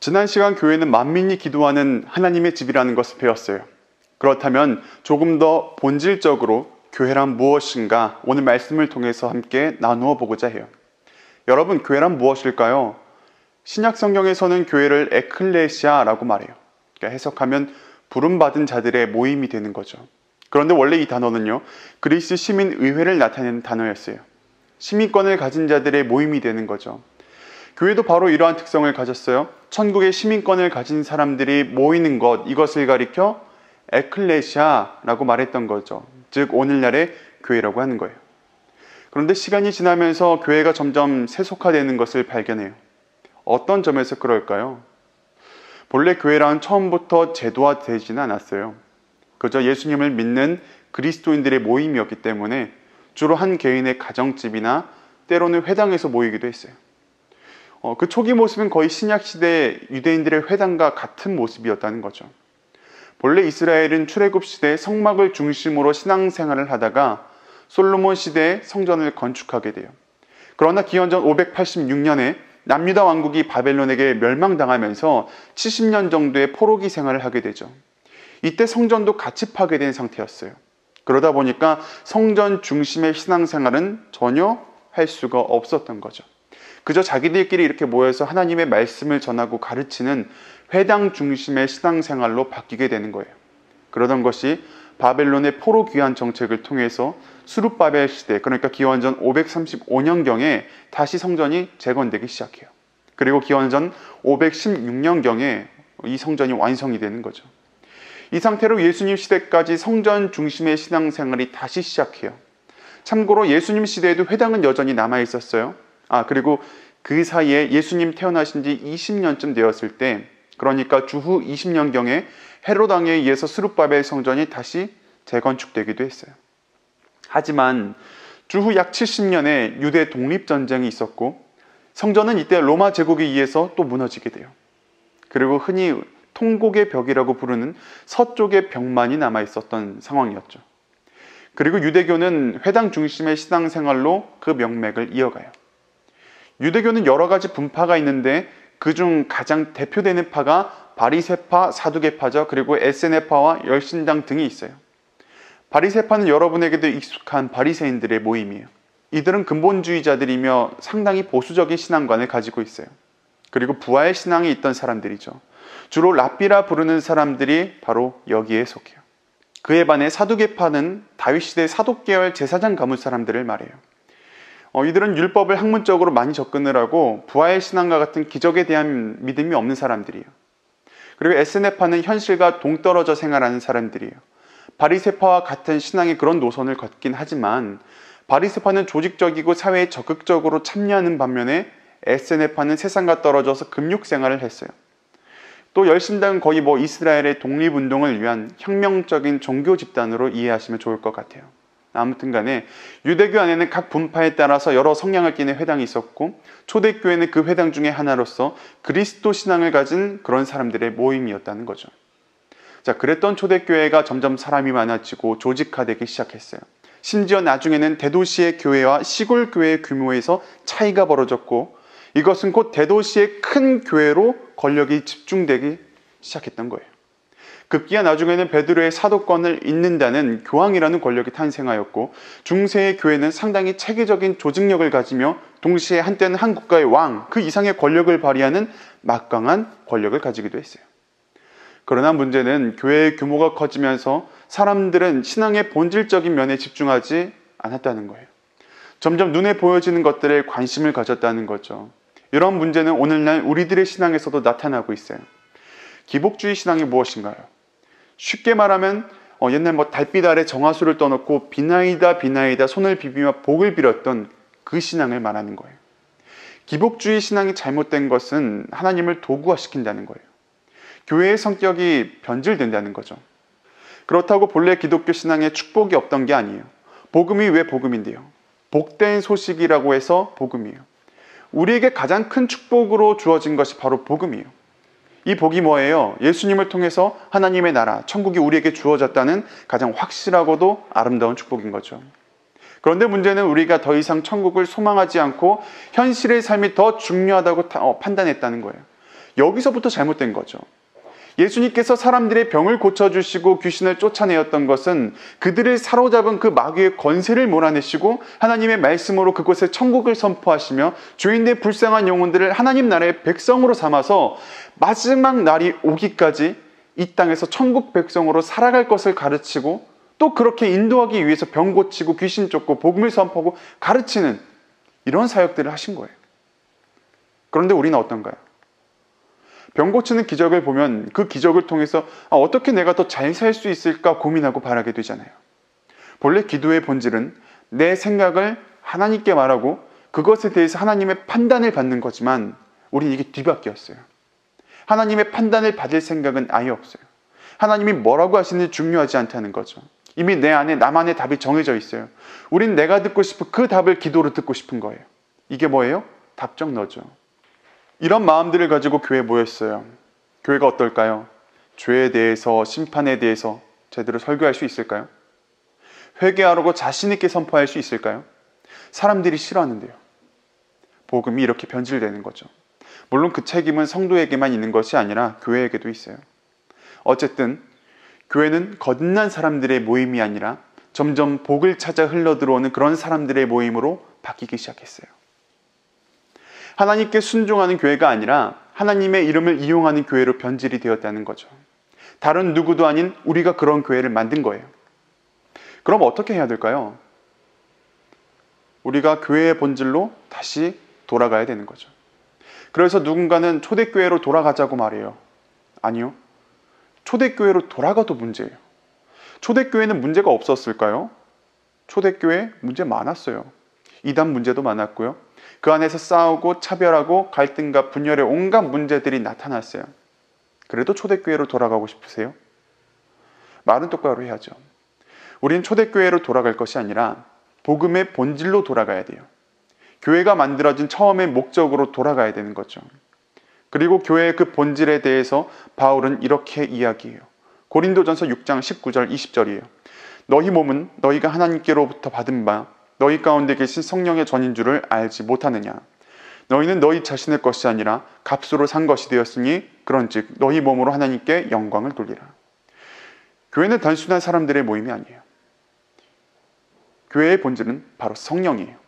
지난 시간 교회는 만민이 기도하는 하나님의 집이라는 것을 배웠어요. 그렇다면 조금 더 본질적으로 교회란 무엇인가 오늘 말씀을 통해서 함께 나누어 보고자 해요. 여러분, 교회란 무엇일까요? 신약 성경에서는 교회를 에클레시아라고 말해요. 그러니까 해석하면 부름받은 자들의 모임이 되는 거죠. 그런데 원래 이 단어는요, 그리스 시민의회를 나타내는 단어였어요. 시민권을 가진 자들의 모임이 되는 거죠. 교회도 바로 이러한 특성을 가졌어요. 천국의 시민권을 가진 사람들이 모이는 것, 이것을 가리켜 에클레시아라고 말했던 거죠. 즉 오늘날의 교회라고 하는 거예요. 그런데 시간이 지나면서 교회가 점점 세속화되는 것을 발견해요. 어떤 점에서 그럴까요? 본래 교회란 처음부터 제도화되지는 않았어요. 그저 예수님을 믿는 그리스도인들의 모임이었기 때문에 주로 한 개인의 가정집이나 때로는 회당에서 모이기도 했어요. 그 초기 모습은 거의 신약시대 유대인들의 회당과 같은 모습이었다는 거죠. 본래 이스라엘은 출애굽 시대에 성막을 중심으로 신앙생활을 하다가 솔로몬 시대에 성전을 건축하게 돼요. 그러나 기원전 586년에 남유다 왕국이 바벨론에게 멸망당하면서 70년 정도의 포로기 생활을 하게 되죠. 이때 성전도 같이 파괴된 상태였어요. 그러다 보니까 성전 중심의 신앙생활은 전혀 할 수가 없었던 거죠. 그저 자기들끼리 이렇게 모여서 하나님의 말씀을 전하고 가르치는 회당 중심의 신앙생활로 바뀌게 되는 거예요. 그러던 것이 바벨론의 포로 귀환 정책을 통해서 수룹바벨 시대, 그러니까 기원전 535년경에 다시 성전이 재건되기 시작해요. 그리고 기원전 516년경에 이 성전이 완성이 되는 거죠. 이 상태로 예수님 시대까지 성전 중심의 신앙생활이 다시 시작해요. 참고로 예수님 시대에도 회당은 여전히 남아 있었어요. 그리고 그 사이에 예수님 태어나신 지 20년쯤 되었을 때, 그러니까 주후 20년경에 헤롯 왕에 의해서 스룹바벨 성전이 다시 재건축되기도 했어요. 하지만 주후 약 70년에 유대 독립전쟁이 있었고 성전은 이때 로마 제국에 의해서 또 무너지게 돼요. 그리고 흔히 통곡의 벽이라고 부르는 서쪽의 벽만이 남아 있었던 상황이었죠. 그리고 유대교는 회당 중심의 신앙생활로 그 명맥을 이어가요. 유대교는 여러 가지 분파가 있는데 그중 가장 대표되는 파가 바리새파, 사두개파죠. 그리고 에세네파와 열신당 등이 있어요. 바리새파는 여러분에게도 익숙한 바리새인들의 모임이에요. 이들은 근본주의자들이며 상당히 보수적인 신앙관을 가지고 있어요. 그리고 부활 신앙이 있던 사람들이죠. 주로 랍비라 부르는 사람들이 바로 여기에 속해요. 그에 반해 사두개파는 다윗시대 사독계열 제사장 가문 사람들을 말해요. 이들은 율법을 학문적으로 많이 접근을 하고 부활 신앙과 같은 기적에 대한 믿음이 없는 사람들이에요. 그리고 에스네파는 현실과 동떨어져 생활하는 사람들이에요. 바리새파와 같은 신앙의 그런 노선을 걷긴 하지만 바리새파는 조직적이고 사회에 적극적으로 참여하는 반면에 에스네파는 세상과 떨어져서 금욕생활을 했어요. 또 열신당은 거의 이스라엘의 독립운동을 위한 혁명적인 종교 집단으로 이해하시면 좋을 것 같아요. 아무튼 간에 유대교 안에는 각 분파에 따라서 여러 성향을 띠는 회당이 있었고 초대교회는 그 회당 중에 하나로서 그리스도 신앙을 가진 그런 사람들의 모임이었다는 거죠. 자, 그랬던 초대교회가 점점 사람이 많아지고 조직화되기 시작했어요. 심지어 나중에는 대도시의 교회와 시골 교회의 규모에서 차이가 벌어졌고 이것은 곧 대도시의 큰 교회로 권력이 집중되기 시작했던 거예요. 급기야 나중에는 베드로의 사도권을 잇는다는 교황이라는 권력이 탄생하였고 중세의 교회는 상당히 체계적인 조직력을 가지며 동시에 한때는 한 국가의 왕, 그 이상의 권력을 발휘하는 막강한 권력을 가지기도 했어요. 그러나 문제는 교회의 규모가 커지면서 사람들은 신앙의 본질적인 면에 집중하지 않았다는 거예요. 점점 눈에 보여지는 것들에 관심을 가졌다는 거죠. 이런 문제는 오늘날 우리들의 신앙에서도 나타나고 있어요. 기복주의 신앙이 무엇인가요? 쉽게 말하면 옛날 달빛 아래 정화수를 떠놓고 비나이다 비나이다 손을 비비며 복을 빌었던 그 신앙을 말하는 거예요. 기복주의 신앙이 잘못된 것은 하나님을 도구화시킨다는 거예요. 교회의 성격이 변질된다는 거죠. 그렇다고 본래 기독교 신앙에 축복이 없던 게 아니에요. 복음이 왜 복음인데요? 복된 소식이라고 해서 복음이에요. 우리에게 가장 큰 축복으로 주어진 것이 바로 복음이에요. 이 복이 뭐예요? 예수님을 통해서 하나님의 나라, 천국이 우리에게 주어졌다는 가장 확실하고도 아름다운 축복인 거죠. 그런데 문제는 우리가 더 이상 천국을 소망하지 않고 현실의 삶이 더 중요하다고 판단했다는 거예요. 여기서부터 잘못된 거죠. 예수님께서 사람들의 병을 고쳐주시고 귀신을 쫓아내었던 것은 그들을 사로잡은 그 마귀의 권세를 몰아내시고 하나님의 말씀으로 그곳에 천국을 선포하시며 죄인의 불쌍한 영혼들을 하나님 나라의 백성으로 삼아서 마지막 날이 오기까지 이 땅에서 천국 백성으로 살아갈 것을 가르치고 또 그렇게 인도하기 위해서 병 고치고 귀신 쫓고 복음을 선포하고 가르치는 이런 사역들을 하신 거예요. 그런데 우리는 어떤가요? 병 고치는 기적을 보면 그 기적을 통해서 어떻게 내가 더 잘 살 수 있을까 고민하고 바라게 되잖아요. 본래 기도의 본질은 내 생각을 하나님께 말하고 그것에 대해서 하나님의 판단을 받는 거지만 우리는 이게 뒤바뀌었어요. 하나님의 판단을 받을 생각은 아예 없어요. 하나님이 뭐라고 하시는지 중요하지 않다는 거죠. 이미 내 안에 나만의 답이 정해져 있어요. 우린 내가 듣고 싶은 그 답을 기도로 듣고 싶은 거예요. 이게 뭐예요? 답정너죠. 이런 마음들을 가지고 교회에 모였어요. 교회가 어떨까요? 죄에 대해서, 심판에 대해서 제대로 설교할 수 있을까요? 회개하라고 자신 있게 선포할 수 있을까요? 사람들이 싫어하는데요. 복음이 이렇게 변질되는 거죠. 물론 그 책임은 성도에게만 있는 것이 아니라 교회에게도 있어요. 어쨌든 교회는 거듭난 사람들의 모임이 아니라 점점 복을 찾아 흘러들어오는 그런 사람들의 모임으로 바뀌기 시작했어요. 하나님께 순종하는 교회가 아니라 하나님의 이름을 이용하는 교회로 변질이 되었다는 거죠. 다른 누구도 아닌 우리가 그런 교회를 만든 거예요. 그럼 어떻게 해야 될까요? 우리가 교회의 본질로 다시 돌아가야 되는 거죠. 그래서 누군가는 초대교회로 돌아가자고 말해요. 아니요. 초대교회로 돌아가도 문제예요. 초대교회는 문제가 없었을까요? 초대교회 문제 많았어요. 이단 문제도 많았고요. 그 안에서 싸우고 차별하고 갈등과 분열의 온갖 문제들이 나타났어요. 그래도 초대교회로 돌아가고 싶으세요? 말은 똑바로 해야죠. 우린 초대교회로 돌아갈 것이 아니라 복음의 본질로 돌아가야 돼요. 교회가 만들어진 처음의 목적으로 돌아가야 되는 거죠. 그리고 교회의 그 본질에 대해서 바울은 이렇게 이야기해요. 고린도전서 6장 19절 20절이에요. 너희 몸은 너희가 하나님께로부터 받은 바 너희 가운데 계신 성령의 전인 줄을 알지 못하느냐. 너희는 너희 자신의 것이 아니라 값으로 산 것이 되었으니 그런즉 너희 몸으로 하나님께 영광을 돌리라. 교회는 단순한 사람들의 모임이 아니에요. 교회의 본질은 바로 성령이에요.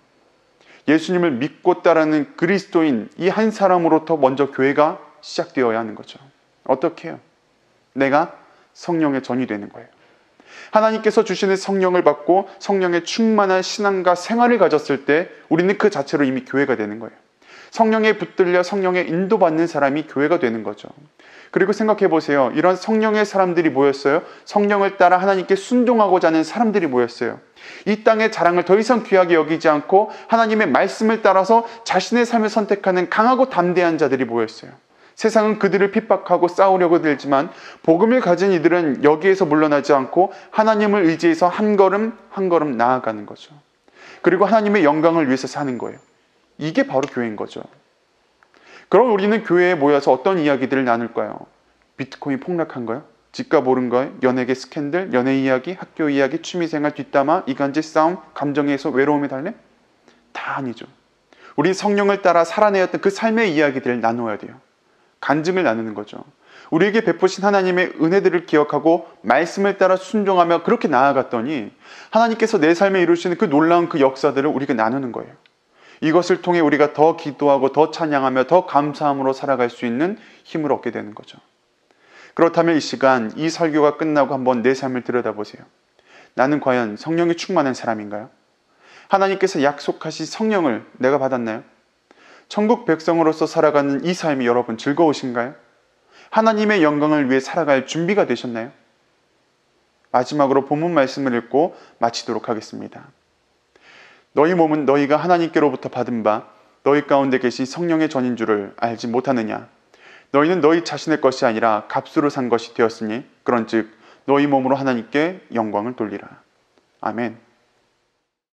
예수님을 믿고 따르는 그리스도인 이 한 사람으로부터 먼저 교회가 시작되어야 하는 거죠. 어떻게 해요? 내가 성령의 전이 되는 거예요. 하나님께서 주시는 성령을 받고 성령의 충만한 신앙과 생활을 가졌을 때 우리는 그 자체로 이미 교회가 되는 거예요. 성령에 붙들려 성령에 인도받는 사람이 교회가 되는 거죠. 그리고 생각해 보세요. 이런 성령의 사람들이 모였어요. 성령을 따라 하나님께 순종하고자 하는 사람들이 모였어요. 이 땅의 자랑을 더 이상 귀하게 여기지 않고 하나님의 말씀을 따라서 자신의 삶을 선택하는 강하고 담대한 자들이 모였어요. 세상은 그들을 핍박하고 싸우려고 들지만 복음을 가진 이들은 여기에서 물러나지 않고 하나님을 의지해서 한 걸음 한 걸음 나아가는 거죠. 그리고 하나님의 영광을 위해서 사는 거예요. 이게 바로 교회인 거죠. 그럼 우리는 교회에 모여서 어떤 이야기들을 나눌까요? 비트코인 폭락한 거요? 집값 오른 거요? 연예계 스캔들, 연애 이야기, 학교 이야기, 취미생활 뒷담화, 이간질 싸움, 감정에서 외로움의 달래? 다 아니죠. 우리 성령을 따라 살아내었던 그 삶의 이야기들을 나누어야 돼요. 간증을 나누는 거죠. 우리에게 베푸신 하나님의 은혜들을 기억하고 말씀을 따라 순종하며 그렇게 나아갔더니 하나님께서 내 삶에 이루시는 그 놀라운 그 역사들을 우리가 나누는 거예요. 이것을 통해 우리가 더 기도하고 더 찬양하며 더 감사함으로 살아갈 수 있는 힘을 얻게 되는 거죠. 그렇다면 이 시간, 이 설교가 끝나고 한번 내 삶을 들여다보세요. 나는 과연 성령이 충만한 사람인가요? 하나님께서 약속하신 성령을 내가 받았나요? 천국 백성으로서 살아가는 이 삶이 여러분 즐거우신가요? 하나님의 영광을 위해 살아갈 준비가 되셨나요? 마지막으로 본문 말씀을 읽고 마치도록 하겠습니다. 너희 몸은 너희가 하나님께로부터 받은 바 너희 가운데 계신 성령의 전인 줄을 알지 못하느냐. 너희는 너희 자신의 것이 아니라 값으로 산 것이 되었으니 그런즉 너희 몸으로 하나님께 영광을 돌리라. 아멘.